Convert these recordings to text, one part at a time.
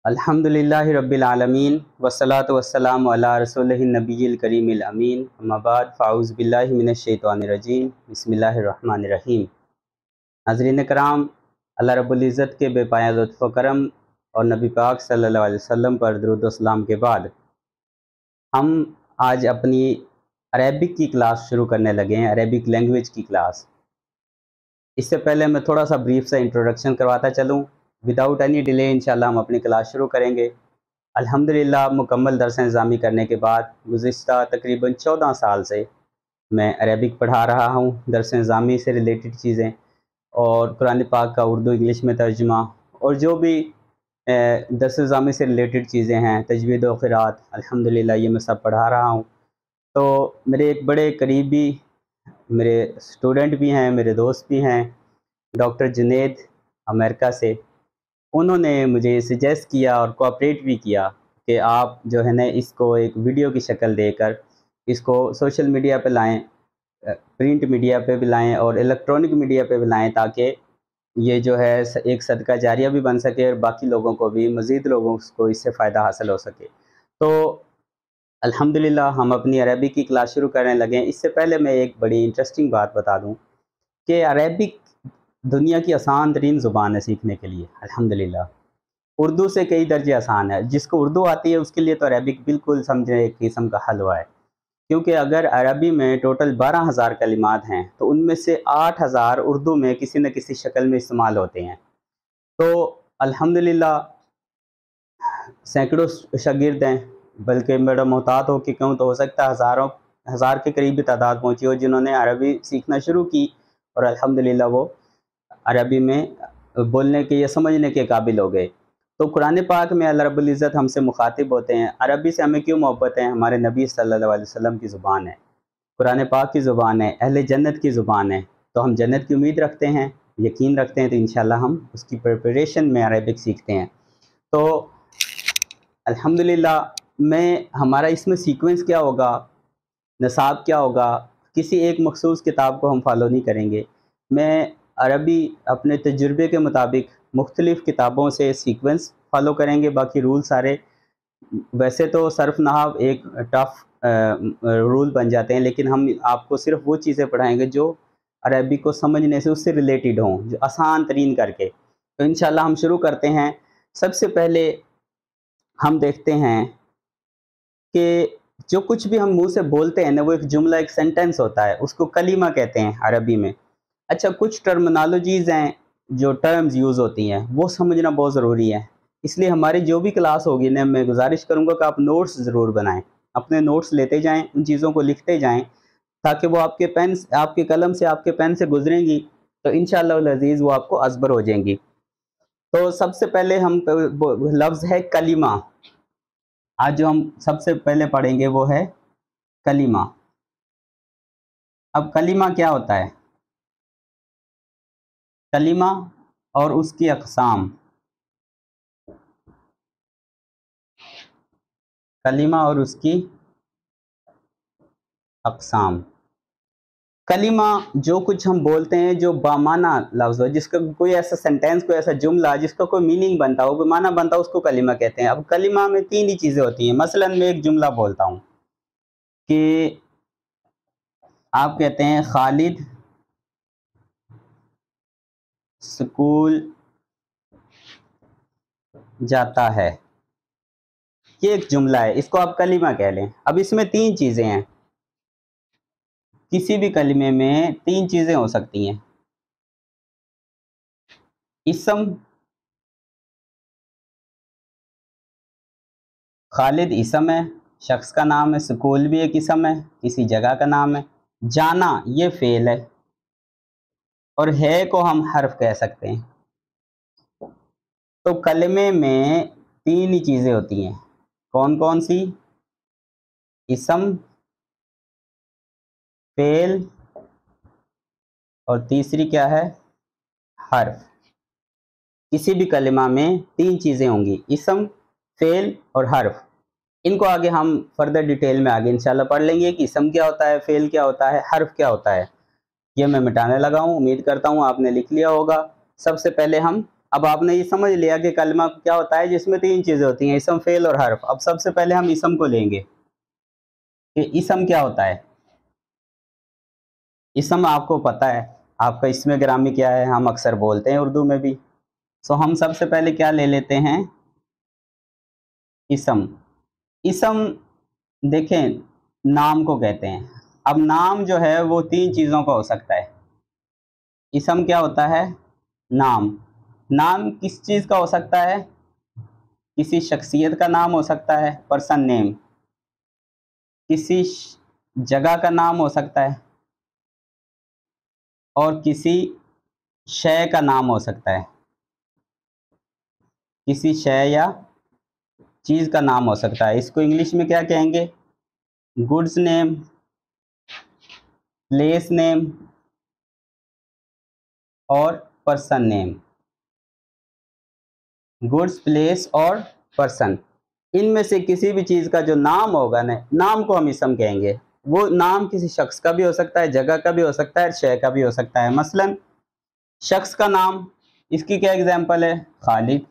अल्हम्दुलिल्लाहि रब्बिल आलमीन वस्सलातु वस्सलामु अला रसूलिहिन नबिय्यिल करीमिल अमीन अम्मा बाद फ़ाऊज़ु बिल्लाहि मिनश शैतानिर रजीम बिस्मिल्लाहिर रहमानिर रहीम। नाज़रीन कराम, अल्लाह रब्बुल इज़्ज़त के बेपाया लुत्फ़ व करम और नबी पाक सल्लल्लाहु अलैहि वसल्लम पर दुरूद व सलाम के बाद हम आज अपनी अरेबिक की क्लास शुरू करने लगे हैं, अरेबिक लैंग्वेज की क्लास। इससे पहले मैं थोड़ा सा ब्रीफ सा इंट्रोडक्शन करवाता चलूँ। विदाउट एनी डिले इंशाल्लाह हम अपनी क्लास शुरू करेंगे। अल्हम्दुलिल्लाह मुकम्मल दर्स निज़ामी करने के बाद गुज़िश्ता तकरीबन 14 साल से मैं अरेबिक पढ़ा रहा हूँ। दर्स निज़ामी से रिलेटेड चीज़ें और कुरान पाक का उर्दू इंग्लिश में तर्जुमा और जो भी दर्स निज़ामी से रिलेटेड चीज़ें हैं, तजवीद व क़िरात, अल्हम्दुलिल्लाह ये मैं सब पढ़ा रहा हूँ। तो मेरे एक बड़े करीबी मेरे स्टूडेंट भी हैं, मेरे दोस्त भी हैं, डॉक्टर जुनैद अमेरिका से। उन्होंने मुझे सजेस्ट किया और कोऑपरेट भी किया कि आप जो है ना इसको एक वीडियो की शक्ल देकर इसको सोशल मीडिया पे लाएं, प्रिंट मीडिया पे भी लाएं और इलेक्ट्रॉनिक मीडिया पे भी लाएं, ताकि ये जो है एक सदका जारिया भी बन सके और बाकी लोगों को भी, मज़ीद लोगों को इससे फ़ायदा हासिल हो सके। तो अल्हम्दुलिल्लाह हम अपनी अरबिक की क्लास शुरू करने लगे हैं। इससे पहले मैं एक बड़ी इंटरेस्टिंग बात बता दूँ कि अरबिक दुनिया की आसान तरीन ज़ुबान है सीखने के लिए। अल्हम्दुलिल्लाह उर्दू से कई दर्जे आसान है। जिसको उर्दू आती है उसके लिए तो अरबिक बिल्कुल समझे एक किस्म का हलवा है, क्योंकि अगर अरबी में टोटल 12,000 कलिमात हैं तो उनमें से 8,000 उर्दू में किसी न किसी शक्ल में इस्तेमाल होते हैं। तो अल्हम्दुलिल्लाह सैकड़ों शागिर्द हैं, बल्कि मेरा मोहतात हो कि कहूँ तो हो सकता है हज़ारों हज़ार के करीब तादाद पहुँची हो जिन्होंने अरबी सीखना शुरू की और अल्हम्दुलिल्लाह वो अरबी में बोलने के या समझने के काबिल हो गए। तो कुरान पाक में अल्लाह रब्बुल इज़्ज़त हमसे मुखातिब होते हैं। अरबी से हमें क्यों मोहब्बत है? हमारे नबी सल्लल्लाहु अलैहि वसल्लम की ज़ुबान है, कुरान पाक की ज़ुबान है, अहले जन्नत की ज़ुबान है। तो हम जन्नत की उम्मीद रखते हैं, यकीन रखते हैं, तो इंशाल्लाह हम उसकी प्रिपरेशन में अरबिक सीखते हैं। तो अल्हम्दुलिल्लाह हमारा इसमें सीक्वेंस क्या होगा, नसाब क्या होगा, किसी एक मखसूस किताब को हम फॉलो नहीं करेंगे। मैं अरबी अपने तजुर्बे के मुताबिक मुख्तलिफ़ किताबों से सीक्वेंस फॉलो करेंगे। बाकी रूल सारे, वैसे तो सर्फ नहव एक टफ रूल बन जाते हैं, लेकिन हम आपको सिर्फ वो चीज़ें पढ़ाएंगे जो अरबी को समझने से उससे रिलेटेड हों, जो आसान तरीन करके। तो इंशाल्लाह हम शुरू करते हैं। सबसे पहले हम देखते हैं कि जो कुछ भी हम मुंह से बोलते हैं ना, वो एक जुमला, एक सेंटेंस होता है, उसको कलीमा कहते हैं अरबी में। अच्छा, कुछ टर्मिनोलॉजीज़ हैं, जो टर्म्स यूज़ होती हैं, वो समझना बहुत ज़रूरी है। इसलिए हमारी जो भी क्लास होगी ना, मैं गुजारिश करूँगा कि आप नोट्स ज़रूर बनाएं, अपने नोट्स लेते जाएं, उन चीज़ों को लिखते जाएं, ताकि वो आपके कलम से, आपके पेन से गुजरेंगी तो इंशाअल्लाह अज़ीज़ वो आपको अज़बर हो जाएंगी। तो सबसे पहले हम लफ्ज़ है कलीमा। आज जो हम सबसे पहले पढ़ेंगे वो है कलीमा। अब कलीमा क्या होता है? कलीमा और उसकी अक़साम। कलीमा और उसकी अक़साम। कलीमा जो कुछ हम बोलते हैं, जो बामाना लफ्ज़ हो, जिसका कोई ऐसा सेंटेंस, कोई ऐसा जुमला जिसका कोई मीनिंग बनता हो, कोई माना बनता हो, उसको कलीमा कहते हैं। अब कलीमा में 3 ही चीज़ें होती हैं। मसलन मैं एक जुमला बोलता हूँ कि आप कहते हैं खालिद स्कूल जाता है। ये एक जुमला है, इसको आप कलीमा कह लें। अब इसमें 3 चीज़ें हैं। किसी भी कलीमे में 3 चीज़ें हो सकती हैं। इसम, खालिद इसम है, शख्स का नाम है। स्कूल भी एक इसम है, किसी जगह का नाम है। जाना ये फ़ेल है, और है को हम हर्फ कह सकते हैं। तो कलमे में 3 ही चीज़ें होती हैं। कौन कौन सी? इसम, फ़ेल, और तीसरी क्या है? हर्फ। किसी भी कलिमा में 3 चीज़ें होंगी, इसम, फ़ेल और हर्फ। इनको आगे हम फर्दर डिटेल में आगे इंशाल्लाह पढ़ लेंगे कि इसम क्या होता है, फ़ेल क्या होता है, हर्फ क्या होता है। ये मैं मिटाने लगा हूँ, उम्मीद करता हूँ आपने लिख लिया होगा। सबसे पहले हम अब आपने ये समझ लिया कि कलमा क्या होता है, जिसमें तीन चीज़ें होती हैं, इसम, फेल और हर्फ। अब सबसे पहले हम इसम को लेंगे कि इसम क्या होता है। इसम आपको पता है, आपका इसमें ग्रामी क्या है, हम अक्सर बोलते हैं उर्दू में भी। सो हम सबसे पहले क्या ले लेते हैं, इसम। इसम देखें, नाम को कहते हैं। अब नाम जो है वो तीन चीज़ों का हो सकता है। इसम क्या होता है, नाम। नाम किस चीज़ का हो सकता है, किसी शख्सियत का नाम हो सकता है, पर्सन नेम। किसी जगह का नाम हो सकता है, और किसी शय का नाम हो सकता है। किसी शय या चीज़ का नाम हो सकता है। इसको इंग्लिश में क्या कहेंगे, गुड्स नेम, प्लेस नेम और पर्सन नेम। गुड्स, प्लेस और पर्सन, इनमें से किसी भी चीज़ का जो नाम होगा ना, नाम को हम इसम कहेंगे। वो नाम किसी शख्स का भी हो सकता है, जगह का भी हो सकता है, शय का भी हो सकता है। मसलन शख्स का नाम, इसकी क्या एग्जांपल है, खालिद।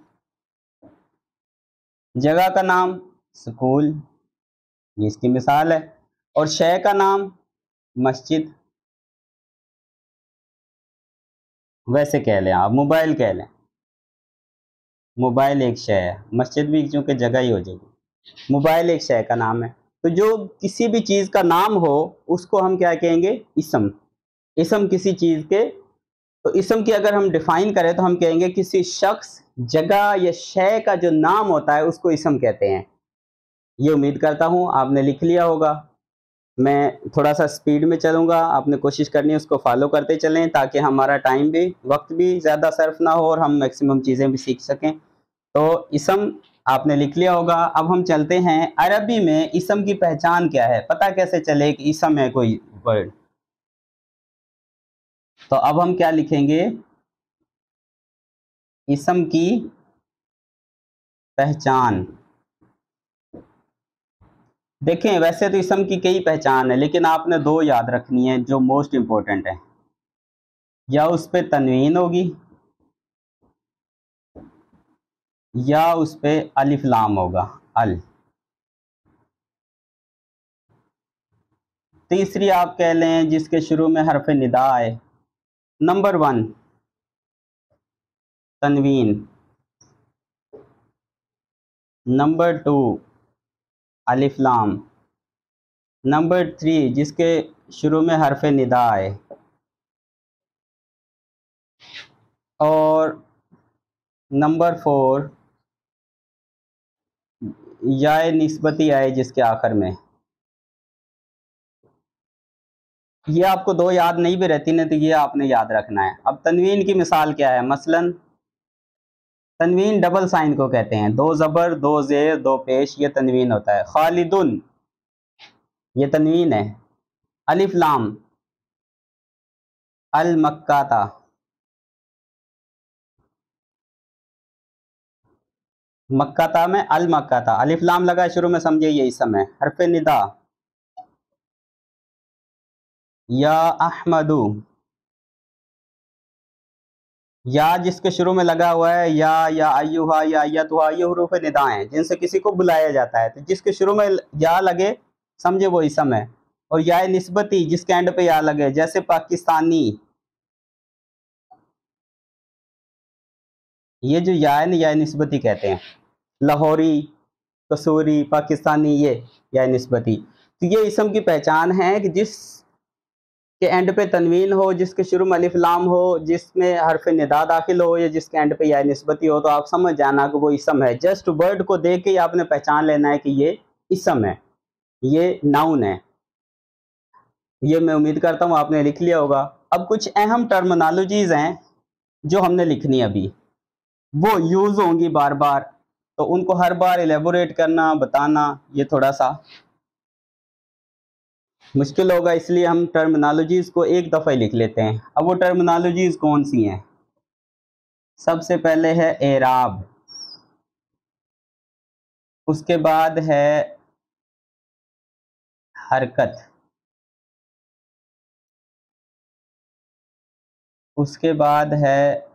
जगह का नाम स्कूल, ये इसकी मिसाल है। और शय का नाम मस्जिद। वैसे कह लें आप, मोबाइल कह लें, मोबाइल एक शय है, मस्जिद भी चूंकि जगह ही हो जाएगी। मोबाइल एक शय का नाम है। तो जो किसी भी चीज़ का नाम हो उसको हम क्या कहेंगे, इसम। इसम किसी चीज़ के, तो इसम की अगर हम डिफाइन करें तो हम कहेंगे किसी शख्स, जगह या शय का जो नाम होता है उसको इसम कहते हैं। ये उम्मीद करता हूँ आपने लिख लिया होगा। मैं थोड़ा सा स्पीड में चलूँगा, आपने कोशिश करनी है उसको फॉलो करते चलें ताकि हमारा टाइम भी, वक्त भी ज़्यादा सर्फ ना हो और हम मैक्सिमम चीज़ें भी सीख सकें। तो इसम आपने लिख लिया होगा। अब हम चलते हैं, अरबी में इसम की पहचान क्या है, पता कैसे चले कि इसम है कोई वर्ड। तो अब हम क्या लिखेंगे, इसम की पहचान। देखें, वैसे तो इसम की कई पहचान है, लेकिन आपने दो याद रखनी है जो मोस्ट इंपॉर्टेंट है। या उस पे तनवीन होगी, या उस पे अलिफ लाम होगा, अल। तीसरी आप कह लें जिसके शुरू में हरफ निदा है। नंबर 1 तनवीन, नंबर 2 अलिफ लाम, नंबर 3 जिसके शुरू में हरफ निदा है, और नंबर 4 या निस्बती आए जिसके आखिर में। ये आपको दो याद नहीं भी रहती ना, तो ये आपने याद रखना है। अब तनवीन की मिसाल क्या है, मसलन तनवीन डबल साइन को कहते हैं, दो ज़बर, दो ज़ेर, दो पेश, ये तनवीन होता है। खालिदुन, ये तनवीन है। अलिफ लाम, अल मक्काता, मक्काता में अल मक्काता, अलिफ लाम लगा शुरू में, समझिए ये इसम है। हरफ निदा, या अहमदू, या जिसके शुरू में लगा हुआ है, या अय्युहा, या अय्यतुहा, ये हुरूफ निदा हैं जिनसे किसी को बुलाया जाता है। तो जिसके शुरू में या लगे समझे वो इसम है। और या निस्बती, जिसके एंड पे या लगे, जैसे पाकिस्तानी, ये जो या निस्बती कहते हैं। लाहौरी, कसूरी, पाकिस्तानी, ये या निस्बती। तो ये इसम की पहचान है कि जिस के एंड पे तनवीन हो, जिसके शुरू में अलिफ लाम हो, जिसमें हरफ निदा दाखिल हो, या जिसके एंड पे या निस्बती हो, तो आप समझ जाना कि वो इसम है। जस्ट वर्ड को देख के ही आपने पहचान लेना है कि ये इसम है, ये नाउन है। ये मैं उम्मीद करता हूँ आपने लिख लिया होगा। अब कुछ अहम टर्मिनोलॉजीज हैं जो हमने लिखनी है अभी, वो यूज होंगी बार बार, तो उनको हर बार एलेबोरेट करना, बताना, ये थोड़ा सा मुश्किल होगा। इसलिए हम टर्मिनोलॉजीज को एक दफ़ा ही लिख लेते हैं। अब वो टर्मिनोलॉजीज कौन सी हैं, सबसे पहले है एराब, उसके बाद है हरकत, उसके बाद है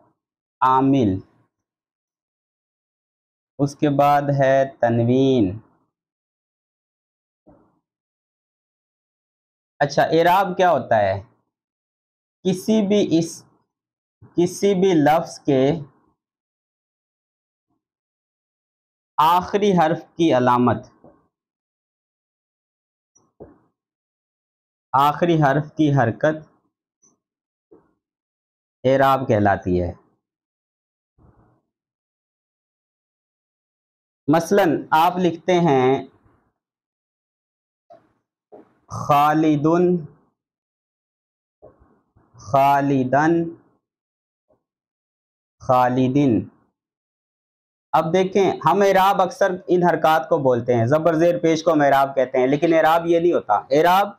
आमिल, उसके बाद है तनवीन। अच्छा, एराब क्या होता है? किसी भी किसी भी लफ्ज के आखिरी हर्फ की अलामत, आखिरी हर्फ की हरकत एराब कहलाती है। मसलन आप लिखते हैं खालिदुन, खालिदन, खालिदिन। अब देखें, हम एराब अक्सर इन हरकत को बोलते हैं, ज़बर ज़ेर पेश को हम एराब कहते हैं, लेकिन एराब ये नहीं होता। एराब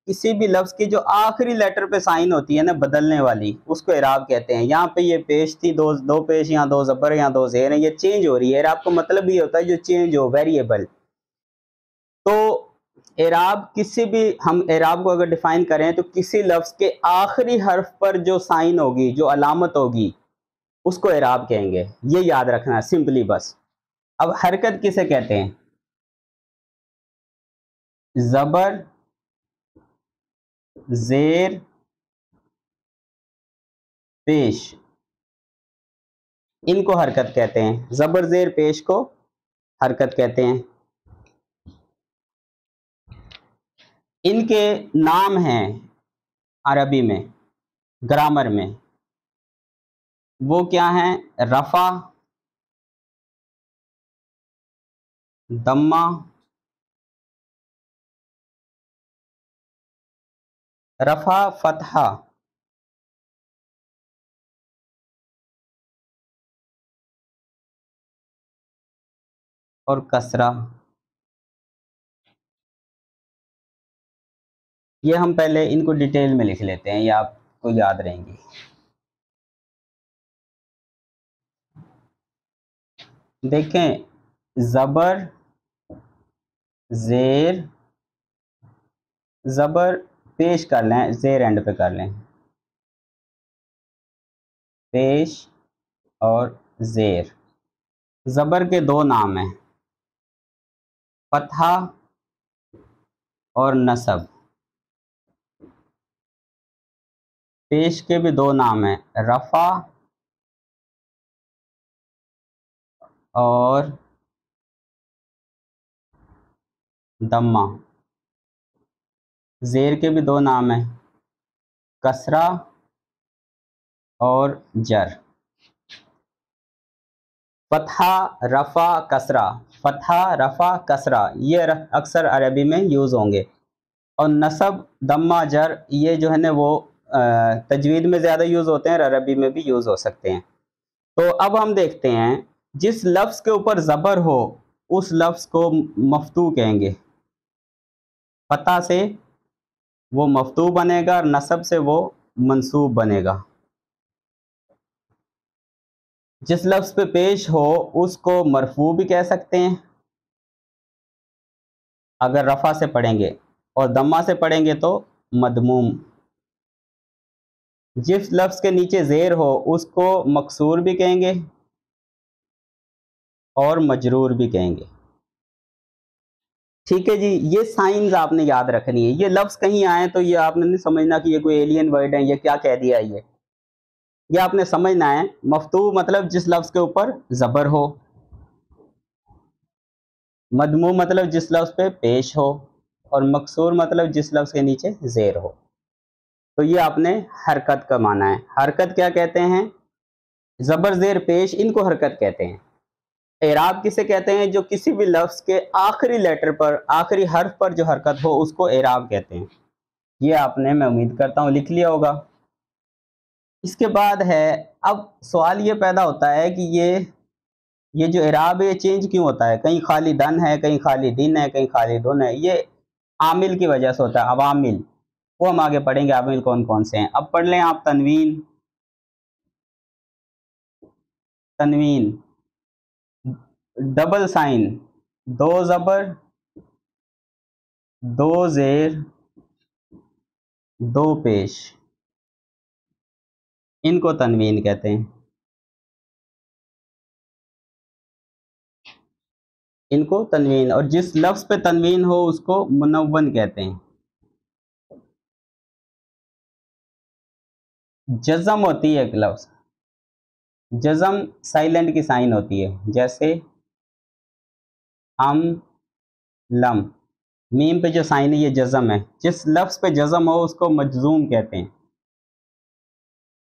किसी भी लफ्ज़ की जो आखिरी लेटर पे साइन होती है ना, बदलने वाली, उसको एराब कहते हैं। यहाँ पे ये पेश थी, दो पेश, यहाँ दो ज़बर, यहाँ दो ज़ेर है, ये चेंज हो रही है। एराब का मतलब ये होता है जो चेंज हो, वेरिएबल। तो एराब किसी भी, हम एराब को अगर डिफाइन करें तो किसी लफ्ज़ के आखिरी हर्फ पर जो साइन होगी, जो अलामत होगी, उसको एराब कहेंगे। ये याद रखना है सिंपली बस। अब हरकत किसे कहते हैं? जबर, जेर, पेश, इनको हरकत कहते हैं। जबर जेर पेश को हरकत कहते हैं। इनके नाम हैं अरबी में, ग्रामर में। वो क्या हैं? रफा, दम्मा, रफा, फतहा, और कसरा। ये हम पहले इनको डिटेल में लिख लेते हैं, ये आपको याद रहेंगी। देखें, जबर, जेर, जबर पेश कर लें, जेर एंड पे कर लें, पेश और जेर। जबर के दो नाम हैं, फतहा और नसब। पेश के भी दो नाम हैं, रफा और दम्मा। जेर के भी दो नाम हैं, कसरा और जर। फतहा, रफा, कसरा, फतहा, रफा, कसरा, ये अक्सर अरबी में यूज़ होंगे। और नसब, दम्मा, जर, ये जो है ना वो तजवीद में ज़्यादा यूज़ होते हैं और अरबी में भी यूज़ हो सकते हैं। तो अब हम देखते हैं, जिस लफ्ज़ के ऊपर ज़बर हो उस लफ्ज़ को मफ्तू कहेंगे। फतह से वो मफ्तू बनेगा और नसब से वो मंसूब बनेगा। जिस लफ्ज़ पे पेश हो उसको मरफू भी कह सकते हैं अगर रफ़ा से पढ़ेंगे, और दम्मा से पढ़ेंगे तो मदमूम। जिस लफ्ज़ के नीचे ज़ेर हो उसको मकसूर भी कहेंगे और मजरूर भी कहेंगे। ठीक है जी, ये साइंस आपने याद रखनी है। ये लफ्ज़ कहीं आए तो ये आपने नहीं समझना कि ये कोई एलियन वर्ड है, ये क्या कह दिया ये आपने समझना है। मफ्तू मतलब जिस लफ्ज़ के ऊपर ज़बर हो, मदमू मतलब जिस लफ्ज़ पे पेश हो, और मकसूर मतलब जिस लफ्ज़ के नीचे ज़ेर हो। तो ये आपने हरकत का माना है। हरकत क्या कहते हैं? ज़बर ज़ेर पेश, इनको हरकत कहते हैं। एराब किसे कहते हैं? जो किसी भी लफ्ज़ के आखिरी लेटर पर, आखिरी हर्फ पर जो हरकत हो उसको एराब कहते हैं। ये आपने, मैं उम्मीद करता हूँ, लिख लिया होगा। इसके बाद है, अब सवाल ये पैदा होता है कि ये जो एराब है ये चेंज क्यों होता है? कहीं खाली दन है, कहीं खाली दिन है, कहीं खाली धुन है। ये आमिल की वजह से होता है, अवामिल। वो हम आगे पढ़ेंगे आमिल कौन कौन से हैं। अब पढ़ लें आप तनवीन। तनवीन, डबल साइन, दो ज़बर, दो ज़ेर, दो पेश, इनको तनवीन कहते हैं। इनको तनवीन, और जिस लफ्ज पे तनवीन हो उसको मुनव्वन कहते हैं। जज़म होती है एक लफ्ज, जज़म साइलेंट की साइन होती है, जैसे अम, लम, मीम पे जो साइन है ये जज़म है। जिस लफ्ज पे जज़म हो उसको मजजूम कहते हैं।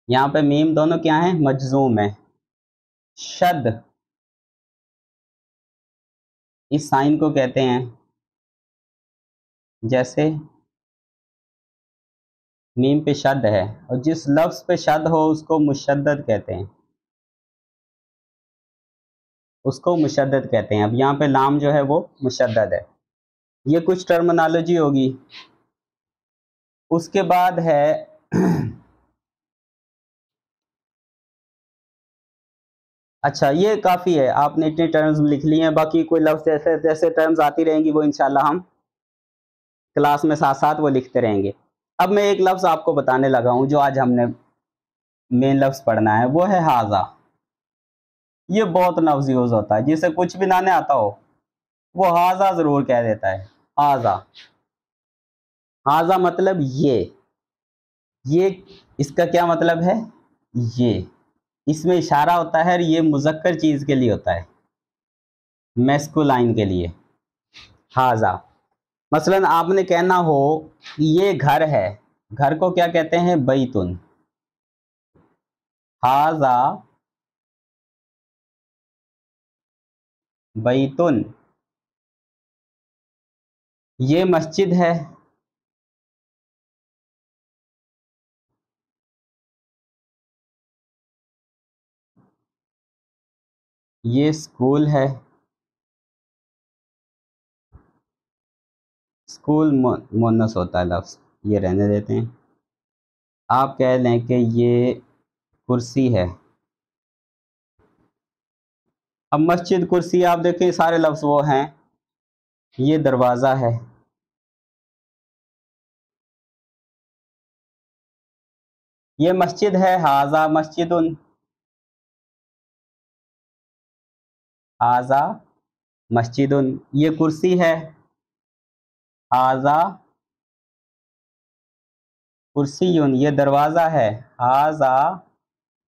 यहाँ पे मीम दोनों क्या है, मजजूम है। शद, इस साइन को कहते हैं, जैसे मीम पे शद है और जिस लफ्ज पे शद हो उसको मुशद्दद कहते हैं, उसको मुशद्दद कहते हैं। अब यहाँ पे लाम जो है वो मुशद्दद है। ये कुछ टर्मिनोलॉजी होगी। उसके बाद है अच्छा, ये काफ़ी है, आपने इतने टर्म्स लिख लिए हैं। बाकी कोई लफ्ज जैसे जैसे टर्म्स आती रहेंगी वो इंशाल्लाह हम क्लास में साथ साथ वो लिखते रहेंगे। अब मैं एक लफ्ज आपको बताने लगा हूँ जो आज हमने मेन लफ्ज पढ़ना है, वो है हाजा। ये बहुत लफ्ज यूज होता है, जिसे कुछ भी ना आता हो वो हाजा जरूर कह देता है। हाजा, हाजा मतलब ये इसका क्या मतलब है, ये इसमें इशारा होता है, ये मुजक्कर चीज के लिए होता है, मैस्कुलाइन के लिए। हाजा, मसलन आपने कहना हो ये घर है, घर को क्या कहते हैं, बैतुन। हाजा बैतुन। ये मस्जिद है, ये स्कूल है। स्कूल मोनस होता है लफ्ज, ये रहने देते हैं। आप कह लें कि ये कुर्सी है। अब मस्जिद, कुर्सी, आप देखें सारे लफ्ज वो हैं। ये दरवाज़ा है। ये मस्जिद है, हाजा मस्जिदुन। हाजा मस्जिदुन। ये कुर्सी है, हाजा कुर्सीयुन। ये दरवाज़ा है, हाजा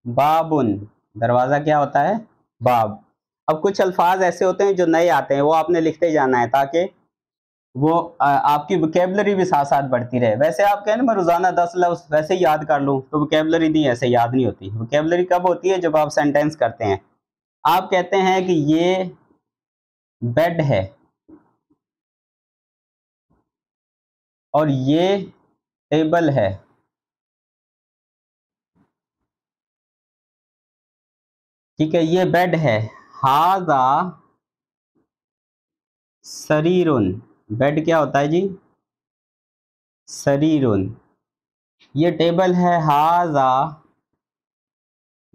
बाबुन। दरवाज़ा क्या होता है, बाब। अब कुछ अल्फाज ऐसे होते हैं जो नए आते हैं, वो आपने लिखते जाना है ताकि वो आपकी वोकेबलरी भी साथ साथ बढ़ती रहे। वैसे आप कहें ना मैं रोज़ाना 10 लफ्ज़ वैसे ही याद कर लूँ, तो वोकेबलरी नहीं, ऐसे याद नहीं होती। वोकेबलरी कब होती है, जब आप सेंटेंस करते हैं। आप कहते हैं कि ये बेड है और ये टेबल है। ठीक है, ये बेड है, हाजा सरीरुन। बेड क्या होता है जी, सरीरुन। ये टेबल है, हाजा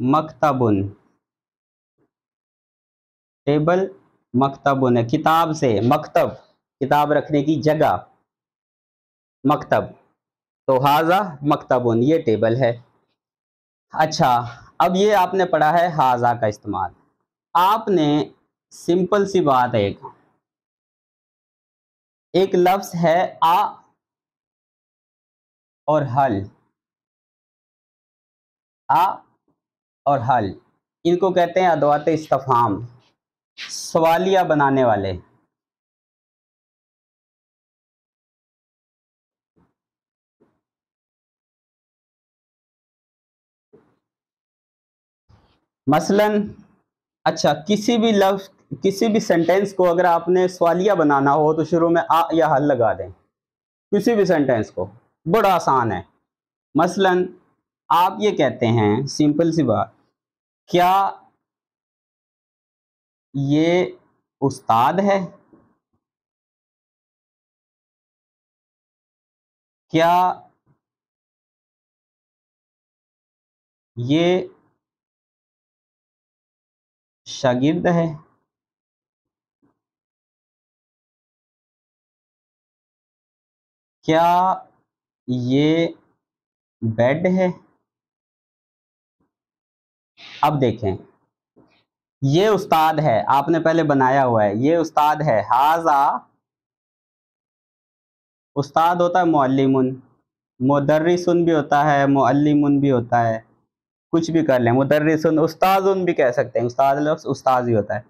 मकतबुन। टेबल मकतबुन है, किताब से मकतब, किताब रखने की जगह, मकतब। तो हाजा मकतबुन, ये टेबल है। अच्छा, अब ये आपने पढ़ा है हाजा का इस्तेमाल। आपने सिंपल सी बात है, एक लफ्ज है आ और हल। आ और हल, इनको कहते हैं अदवात इस्तिफहाम, सवालिया बनाने वाले। मसलन, अच्छा, किसी भी लफ्ज, किसी भी सेंटेंस को अगर आपने सवालिया बनाना हो तो शुरू में आ या हल लगा दें, किसी भी सेंटेंस को। बड़ा आसान है। मसलन आप ये कहते हैं, सिंपल सी बात, क्या ये उस्ताद है, क्या ये शागिर्द है, क्या ये बेड है। अब देखें, ये उस्ताद है, आपने पहले बनाया हुआ है, ये उस्ताद है। हाजा, उस्ताद होता है मुअल्लिमुन, मुदर्रिसुन भी होता है, मुअल्लिमुन भी होता है, कुछ भी कर लें, मुदर्रिसुन, उस्ताजुन भी कह सकते हैं, उस्ताद लफ्ज़ उस्ताद ही होता है।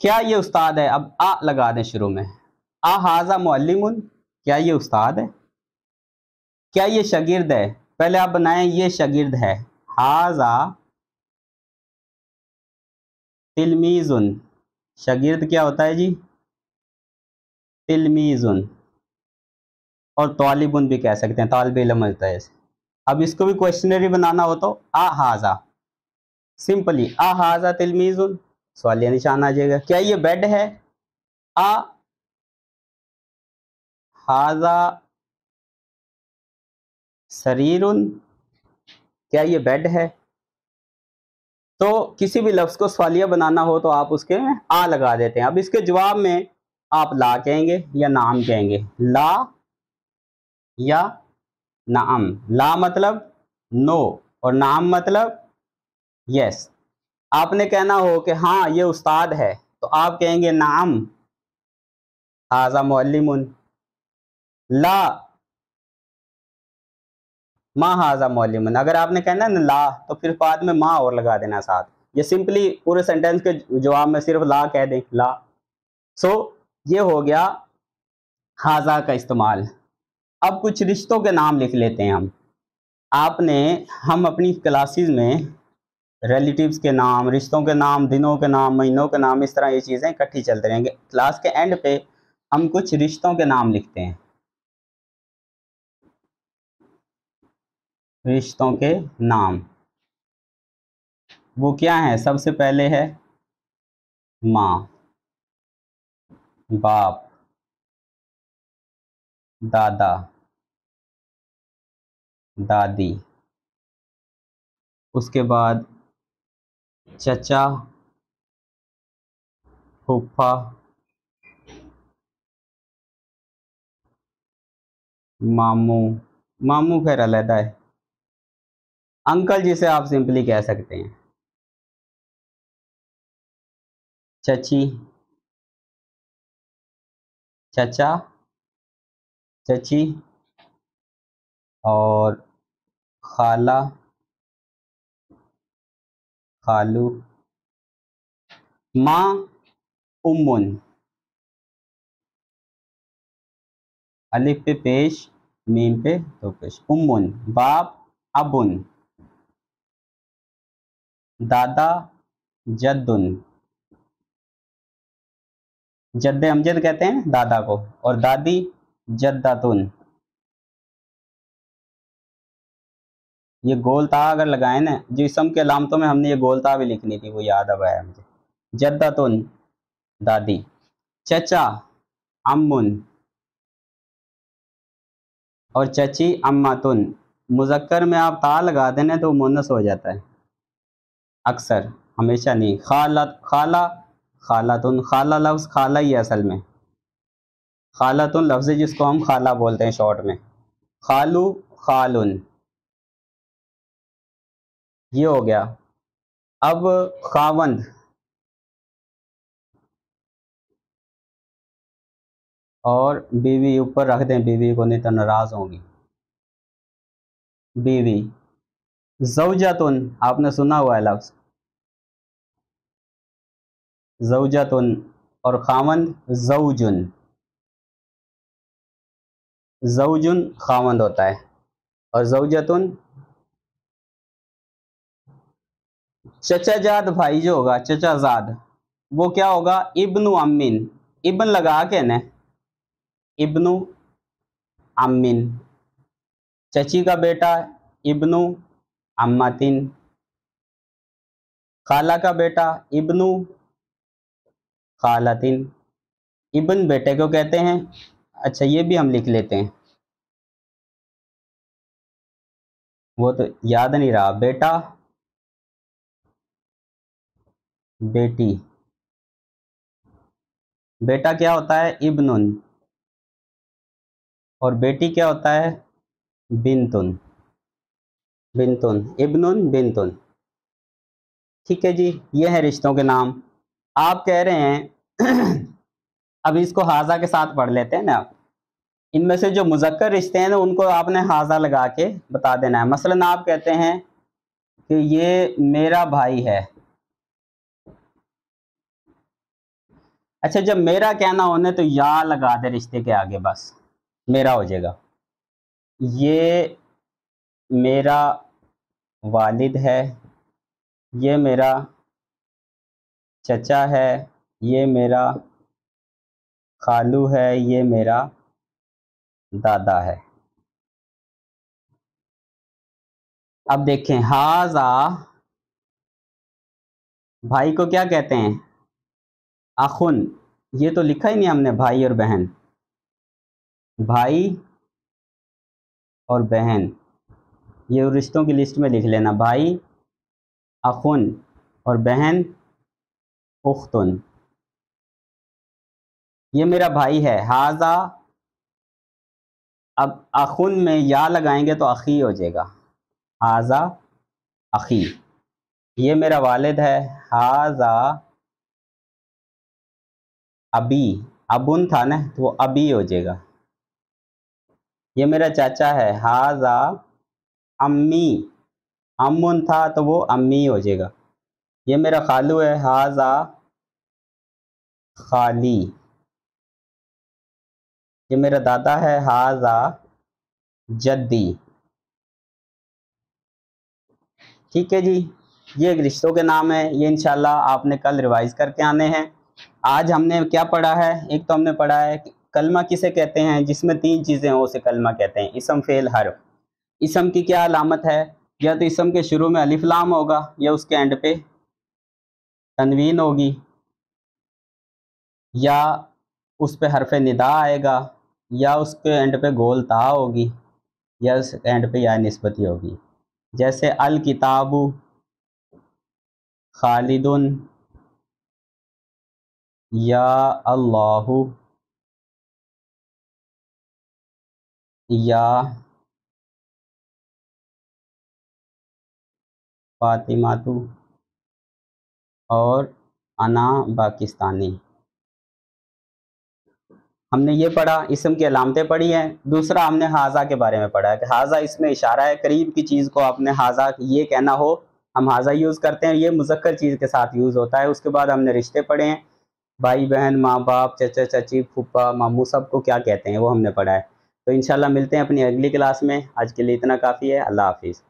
क्या ये उस्ताद है? अब आ लगा दें शुरू में, आ हाजा मुअल्लिमुन, क्या ये उस्ताद है? क्या ये शागिर्द है? पहले आप बनाएं, ये शागिर्द है। हाजा तिलमीजुन, शागिर्द क्या होता है जी? तिलमीजुन, और तालिबुन भी कह सकते हैं, तालिब इल्म होता है। अब इसको भी क्वेश्चनरी बनाना हो तो आ हाजा, सिंपली आ हाजा तिलमीजुन, सवालिया निशान आ जाएगा। क्या ये बेड है? आ हाजा सरीरुन, क्या ये बेड है? तो किसी भी लफ्ज़ को सवालिया बनाना हो तो आप उसके में आ लगा देते हैं। अब इसके जवाब में आप ला कहेंगे या नाम कहेंगे, ला या नाम। ला मतलब नो और नाम मतलब यस। आपने कहना हो कि हाँ ये उस्ताद है तो आप कहेंगे नाम हाजा मुअल्लिमुन। ला मा हाजा मुअल्लिमुन, अगर आपने कहना ना ला तो फिर बाद में माँ और लगा देना साथ। ये सिंपली पूरे सेंटेंस के जवाब में सिर्फ ला कह दें, ला। सो ये हो गया हाजा का इस्तेमाल। अब कुछ रिश्तों के नाम लिख लेते हैं हम अपनी क्लासेस में रिलेटिव्स के नाम, रिश्तों के नाम, दिनों के नाम, महीनों के नाम, इस तरह ये चीज़ें इकट्ठी चलते रहेंगे। क्लास के एंड पे हम कुछ रिश्तों के नाम लिखते हैं, रिश्तों के नाम। वो क्या है? सबसे पहले है माँ, बाप, दादा, दादी, उसके बाद चचा, फूफा, मामू, मामू फिर अलग है, अंकल जिसे आप सिंपली कह सकते हैं, चची, चचा, चची, और खाला, खालू, माँ, उम्मुन, अलिफ पे पेश, मीम पे दो पेश, उम्मुन, बाप, अबुन, दादा, जद्दुन, जद्दे अमजद कहते हैं दादा को, और दादी जद्दातुन। ये गोलता अगर लगाए ना, जिस्म के अलामतों में हमने ये गोलता भी लिखनी थी, वो याद अब आया मुझे। जद्दातुन दादी, चचा अम्मुन, और चची अम्मातुन। मुज़क्कर में आप ता लगा देना तो मुन्नस हो जाता है अक्सर, हमेशा नहीं। खाला, खाला, खालातुन, खाला लफ्ज़ खाला ही है असल में, खालातुन लफ्ज़ है जिसको हम खाला बोलते हैं शॉर्ट में। खालू, खालुन, ये हो गया। अब खावंद, और बीवी ऊपर रख दें, बीवी को नहीं तो नाराज़ होंगी। बीवी, ज़ौजतुन, आपने सुना हुआ है लफ्ज़ ज़ौजतुन, और खावंद ज़ौजुन, ज़ौजुन खावंद होता है, और ज़ौजतुन चचाजाद भाई जो होगा, चचाजाद, वो क्या होगा? इब्नु अम्मिन, इब्न लगा के ना, इब्नु अम्मिन। चची का बेटा इब्नु अम्मातिन, खाला का बेटा इब्नु खालातिन। इब्न बेटे को कहते हैं। अच्छा ये भी हम लिख लेते हैं, वो तो याद नहीं रहा। बेटा, बेटी, बेटा क्या होता है? इब्नुन, और बेटी क्या होता है? बिनतुन, बिनतुन, इब्नुन बिनतुन। ठीक है जी, ये है रिश्तों के नाम। आप कह रहे हैं अब इसको हाजा के साथ पढ़ लेते हैं ना। इनमें से जो मुज़क्कर रिश्ते हैं ना उनको आपने हाजा लगा के बता देना है। मसलन आप कहते हैं कि ये मेरा भाई है। अच्छा, जब मेरा कहना होने तो या लगा दे रिश्ते के आगे, बस मेरा हो जाएगा। ये मेरा वालिद है, ये मेरा चचा है, ये मेरा खालू है, ये मेरा दादा है। अब देखें, हाजा भाई को क्या कहते हैं? अखुन। ये तो लिखा ही नहीं हमने, भाई और बहन। भाई और बहन, ये रिश्तों की लिस्ट में लिख लेना। भाई अखुन और बहन उख्तुन। ये मेरा भाई है, हाजा। अब अखुन में या लगाएंगे तो अखी हो जाएगा, हाजा अखी। ये मेरा वालिद है, हाजा अबी। अबुन था ना तो वो अबी हो जाएगा। ये मेरा चाचा है, हाजा अम्मी। अम्मुन था तो वो अम्मी हो जाएगा। ये मेरा खालू है, हाजा खाली। ये मेरा दादा है, हाजा जद्दी। ठीक है जी, ये एक रिश्तों के नाम है। ये इंशाल्लाह आपने कल रिवाइज करके आने हैं। आज हमने क्या पढ़ा है? एक तो हमने पढ़ा है कि कलमा किसे कहते हैं, जिसमें 3 चीज़ें हो उसे कलमा कहते हैं। इसम, फेल, हर्फ। इसम की क्या अलामत है? या तो इसम के शुरू में अलिफ लाम होगा, या उसके एंड पे तनवीन होगी, या उस पे हरफ निदा आएगा, या उसके एंड पे गोल ता होगी, या उस एंड पे या निस्बती होगी। जैसे अल किताबु, खालिदुन, या अल्लाहु, या फातिमातु, और अना पाकिस्तानी। हमने ये पढ़ा, इसम की अलामतें पढ़ी हैं। दूसरा हमने हाजा के बारे में पढ़ा है कि हाजा इसमें इशारा है, करीब की चीज़ को आपने हाजा ये कहना हो, हम हाजा यूज़ करते हैं। ये मुज़क्कर चीज़ के साथ यूज़ होता है। उसके बाद हमने रिश्ते पढ़े हैं, भाई बहन, माँ बाप, चचा चाची, फूफा मामू, सबको क्या कहते हैं वो हमने पढ़ा है। तो इंशाल्लाह मिलते हैं अपनी अगली क्लास में। आज के लिए इतना काफ़ी है। अल्लाह हाफिज़।